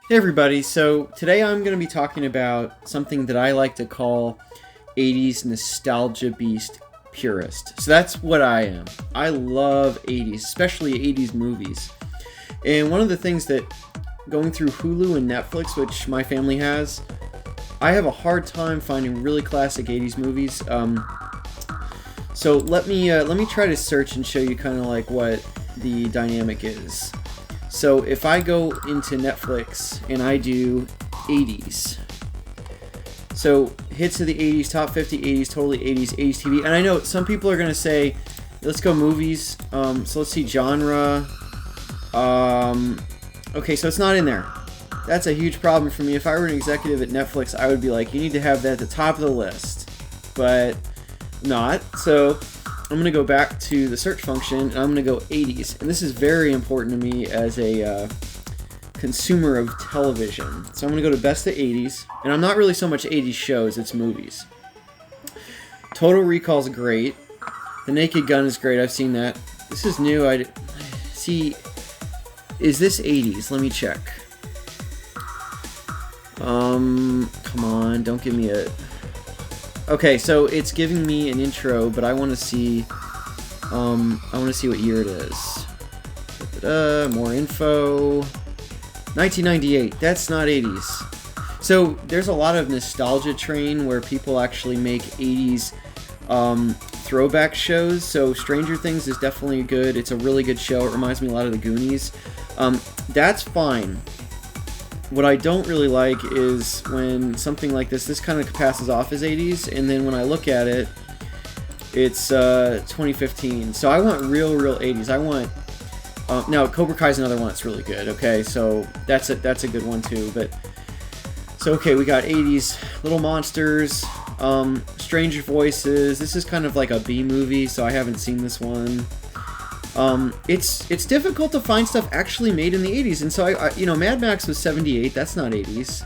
Hey everybody, so today I'm going to be talking about something that I like to call 80s nostalgia beast purist. So that's what I am. I love 80s, especially 80s movies. And one of the things that going through Hulu and Netflix, which my family has, I have a hard time finding really classic 80s movies. So let me try to search and show you kind of like what the dynamic is. So if I go into Netflix and I do 80s, so hits of the 80s, top 50 80s, totally 80s, 80s TV, and I know some people are going to say, let's go movies, so let's see genre, okay, so it's not in there. That's a huge problem for me. If I were an executive at Netflix, I would be like, you need to have that at the top of the list, but not, so I'm going to go back to the search function, and I'm going to go 80s. And this is very important to me as a consumer of television. So I'm going to go to Best of 80s. And I'm not really so much 80s shows, it's movies. Total Recall is great. The Naked Gun is great, I've seen that. This is new. See, is this 80s? Let me check. Come on, don't give me a... Okay, so it's giving me an intro, but I want to see, what year it is. More info. 1998. That's not 80s. So there's a lot of nostalgia train where people actually make 80s throwback shows. So Stranger Things is definitely good. It's a really good show. It reminds me a lot of the Goonies. That's fine. What I don't really like is when something like this kind of passes off as 80s, and then when I look at it, it's 2015. So I want real 80s. I want... now, Cobra Kai is another one that's really good, okay? So that's a good one too, but... So, okay, we got 80s. Little Monsters, Stranger Voices. This is kind of like a B-movie, so I haven't seen this one. It's difficult to find stuff actually made in the 80s, and so I Mad Max was 78, that's not 80s.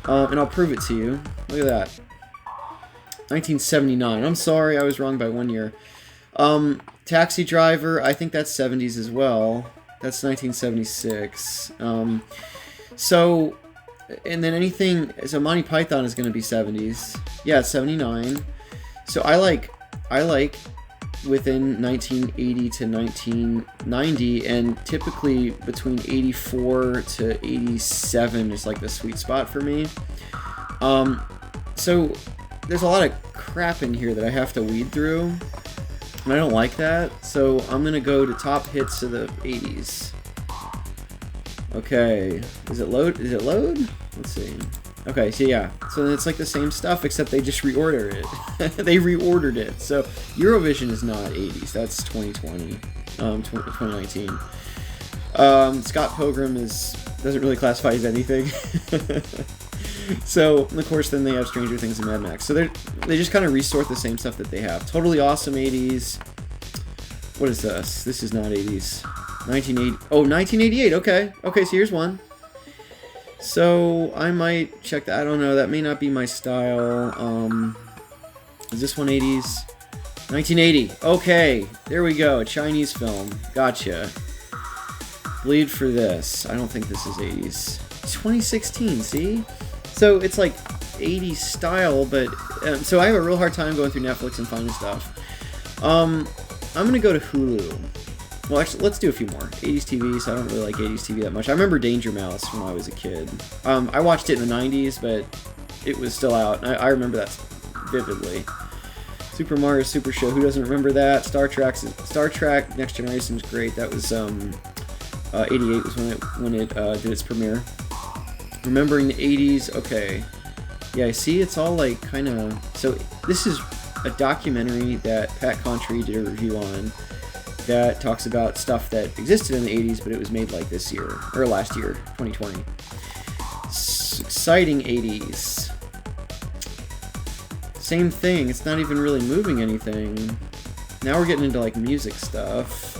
And I'll prove it to you. Look at that. 1979. I'm sorry, I was wrong by 1 year. Taxi Driver, I think that's 70s as well. That's 1976. So, and then anything, so Monty Python is going to be 70s. Yeah, it's 79. So I like within 1980 to 1990, and typically between 84 to 87 is like the sweet spot for me. So there's a lot of crap in here that I have to weed through, and I don't like that, so I'm gonna go to top hits of the 80s. Okay, is it load? Let's see. Okay, so yeah, so it's like the same stuff, except they just reordered it. They reordered it. So Eurovision is not 80s, that's 2020, 2019. Scott Pilgrim doesn't really classify as anything. So, of course, then they have Stranger Things and Mad Max. So they just kind of resort the same stuff that they have. Totally Awesome 80s. What is this? This is not 80s. 1980. Oh, 1988. Okay. Okay, so here's one. So I might check that. I don't know. That may not be my style. Is this one 80s? 1980. Okay, there we go. A Chinese film. Gotcha. Bleed for this. I don't think this is 80s. 2016. See? So it's like 80s style, but so I have a real hard time going through Netflix and finding stuff. I'm gonna go to Hulu. Well, actually, let's do a few more. 80s TV, so I don't really like 80s TV that much. I remember Danger Mouse from when I was a kid. I watched it in the 90s, but it was still out. I remember that vividly. Super Mario Super Show, who doesn't remember that? Star Trek Next Generation is great. That was 88 was when it did its premiere. Remembering the 80s, okay. Yeah, I see it's all like kind of... So this is a documentary that Pat Contry did a review on that talks about stuff that existed in the 80s, but it was made like this year, or last year, 2020. Exciting 80s. Same thing, it's not even really moving anything. Now we're getting into like music stuff.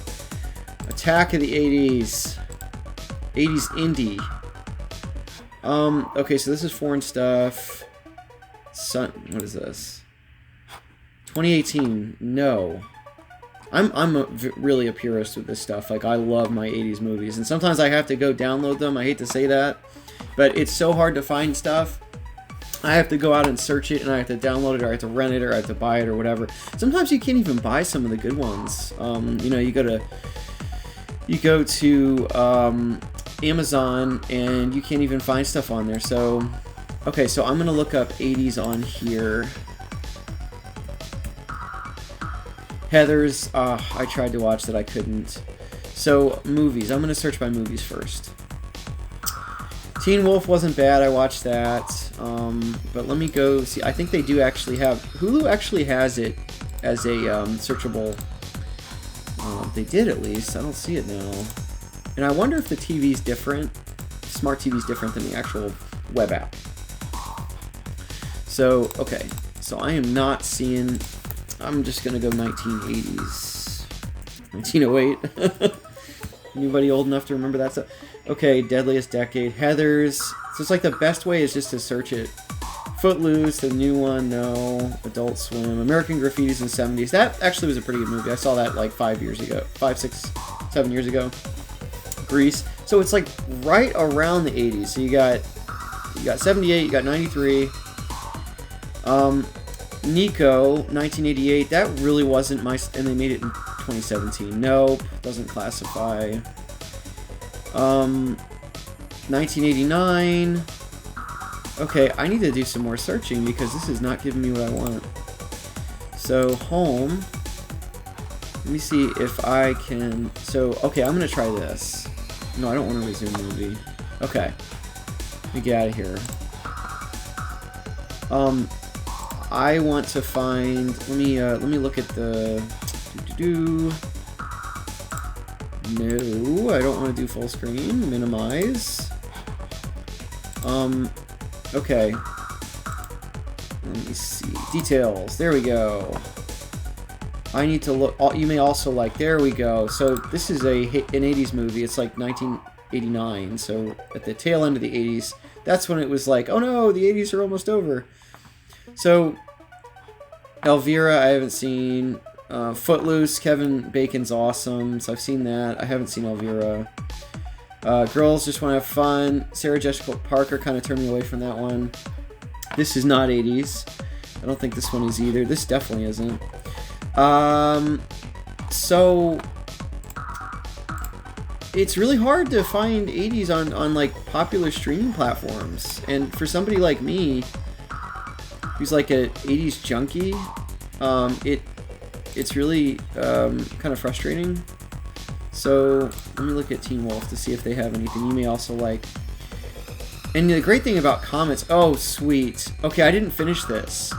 Attack of the 80s. 80s indie. Okay, so this is foreign stuff. What is this? 2018, no. really a purist with this stuff. Like, I love my 80s movies, and sometimes I have to go download them. I hate to say that, but it's so hard to find stuff. I have to go out and search it, and I have to download it, or I have to rent it, or I have to buy it, or whatever. Sometimes you can't even buy some of the good ones. You know, you go to Amazon, and you can't even find stuff on there. So, okay, so I'm gonna look up 80s on here. Heathers. I tried to watch that, I couldn't. So, movies. I'm gonna search by movies first. Teen Wolf wasn't bad, I watched that, but let me go see. I think they do actually have, Hulu actually has it as a searchable, they did at least, I don't see it now. And I wonder if the TV's different, smart TV's different than the actual web app. So, okay, so I am not seeing, I'm just gonna go 1980s, 1908. Anybody old enough to remember that stuff? Okay, Deadliest Decade, Heathers. So it's like the best way is just to search it. Footloose, the new one, no. Adult Swim, American Graffiti's in the 70s. That actually was a pretty good movie. I saw that like 5 years ago. 5, 6, 7 years ago. Grease. So it's like right around the 80s. So you got 78, you got 93. Nico, 1988. That really wasn't my... And they made it in 2017. Nope, doesn't classify. 1989. Okay, I need to do some more searching because this is not giving me what I want. So, home. Let me see if I can... So, okay, I'm going to try this. No, I don't want to resume movie. Okay. Let me get out of here. I want to find... Let me look at the... No, I don't want to do full screen. Minimize. Okay. Let me see. Details. There we go. I need to look... You may also like... There we go. So, this is an 80s movie. It's like 1989. So, at the tail end of the 80s, that's when it was like, oh no, the 80s are almost over. So, Elvira, I haven't seen... Footloose, Kevin Bacon's awesome, so I've seen that. I haven't seen Elvira. Girls Just Want to Have Fun. Sarah Jessica Parker kind of turned me away from that one. This is not 80s. I don't think this one is either. This definitely isn't. So it's really hard to find 80s on like popular streaming platforms. And for somebody like me, who's like a 80s junkie, it's really kind of frustrating. So let me look at Teen Wolf to see if they have anything you may also like. And the great thing about comments, oh sweet. Okay, I didn't finish this.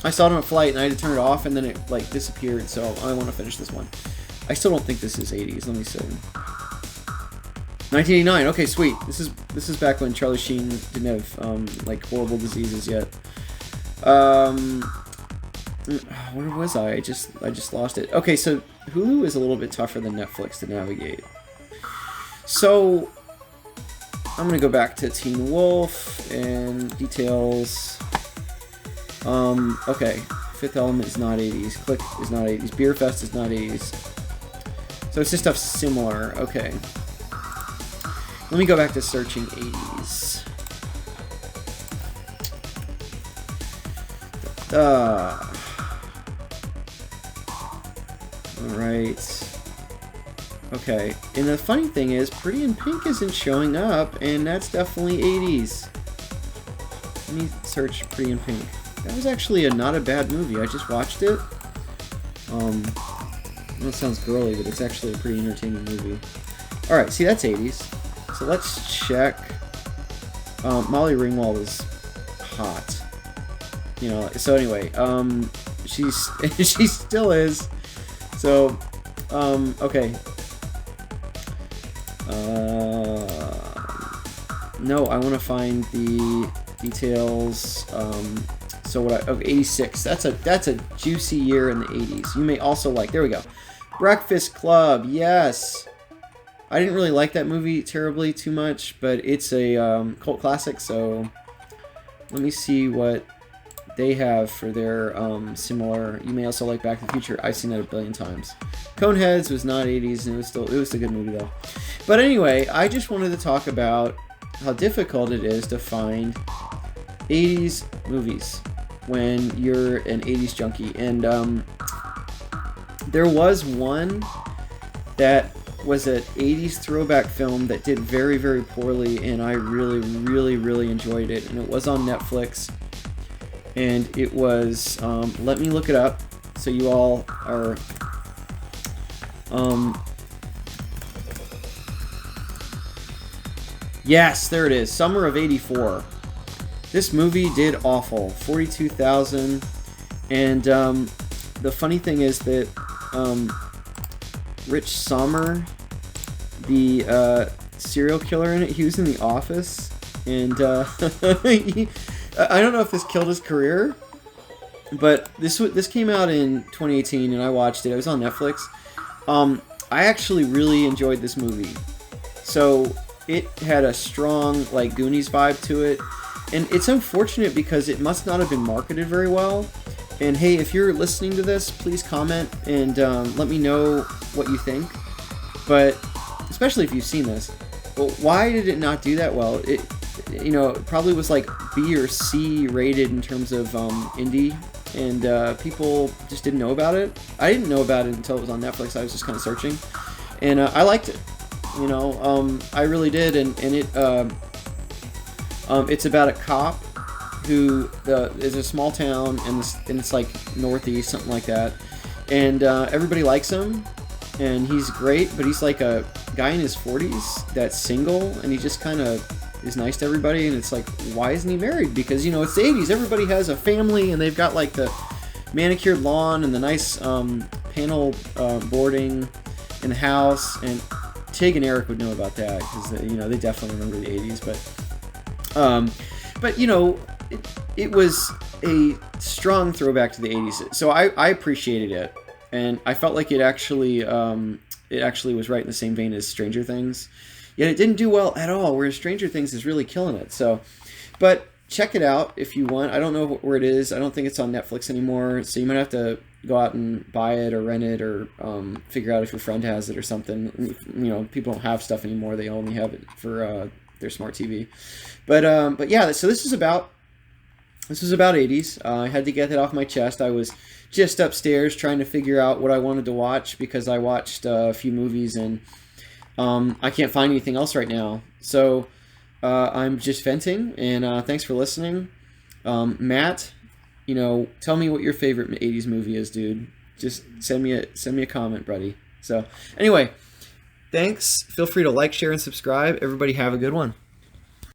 I saw it on a flight and I had to turn it off and then it like disappeared, so I want to finish this one. I still don't think this is 80s. Let me see. 1989. Okay, sweet. This is back when Charlie Sheen didn't have like horrible diseases yet. Where was I? I just lost it. Okay, so Hulu is a little bit tougher than Netflix to navigate. So I'm gonna go back to Teen Wolf and details. Okay, Fifth Element is not 80s. Click is not 80s. Beer Fest is not 80s. So it's just stuff similar. Okay. Let me go back to searching 80s. Alright. Okay. And the funny thing is, Pretty in Pink isn't showing up, and that's definitely 80s. Let me search Pretty in Pink. That was actually not a bad movie. I just watched it. I know it sounds girly, but it's actually a pretty entertaining movie. Alright, see, that's 80s. So let's check. Molly Ringwald is hot. You know, so anyway, she's she still is. So, okay. No, I want to find the details. So what? Okay, 86. That's a juicy year in the 80s. You may also like. There we go. Breakfast Club. Yes. I didn't really like that movie terribly too much, but it's a cult classic. So let me see what they have for their similar. You may also like Back to the Future. I've seen that a billion times. Coneheads was not 80s, and it was a good movie though. But anyway, I just wanted to talk about how difficult it is to find 80s movies when you're an 80s junkie. And there was one that was an 80s throwback film that did very, very poorly, and I really, really, really enjoyed it. And it was on Netflix, and it was, let me look it up so you all are, yes, there it is, Summer of '84. This movie did awful, 42,000, and the funny thing is that Rich Sommer, the serial killer in it, he was in The Office, and I don't know if this killed his career, but this came out in 2018, and I watched it. It was on Netflix. I actually really enjoyed this movie. So it had a strong like Goonies vibe to it, and it's unfortunate because it must not have been marketed very well. And hey, if you're listening to this, please comment and let me know what you think. But especially if you've seen this, well, why did it not do that well? It probably was like B or C rated in terms of indie, and people just didn't know about it. I didn't know about it until it was on Netflix. I was just kind of searching, and I liked it. I really did, and it it's about a cop who is a small town, and it's like northeast, something like that, and everybody likes him, and he's great, but he's like a guy in his 40s that's single, and he just kind of is nice to everybody, and it's like, why isn't he married? Because it's the 80s, everybody has a family, and they've got like the manicured lawn and the nice panel boarding in the house, and Tig and Eric would know about that because they definitely remember the 80s, but it was a strong throwback to the 80s, so I appreciated it, and I felt like it actually was right in the same vein as Stranger Things, yet it didn't do well at all, whereas Stranger Things is really killing it. So, but check it out if you want. I don't know where it is. I don't think it's on Netflix anymore, so you might have to go out and buy it or rent it, or figure out if your friend has it or something. People don't have stuff anymore. They only have it for their smart TV. But yeah, so this is about 80s. I had to get that off my chest. I was just upstairs trying to figure out what I wanted to watch because I watched a few movies, and I can't find anything else right now. So I'm just venting, and thanks for listening. Matt, tell me what your favorite 80s movie is, dude. Just send me a comment, buddy. So anyway, thanks. Feel free to like, share, and subscribe. Everybody have a good one.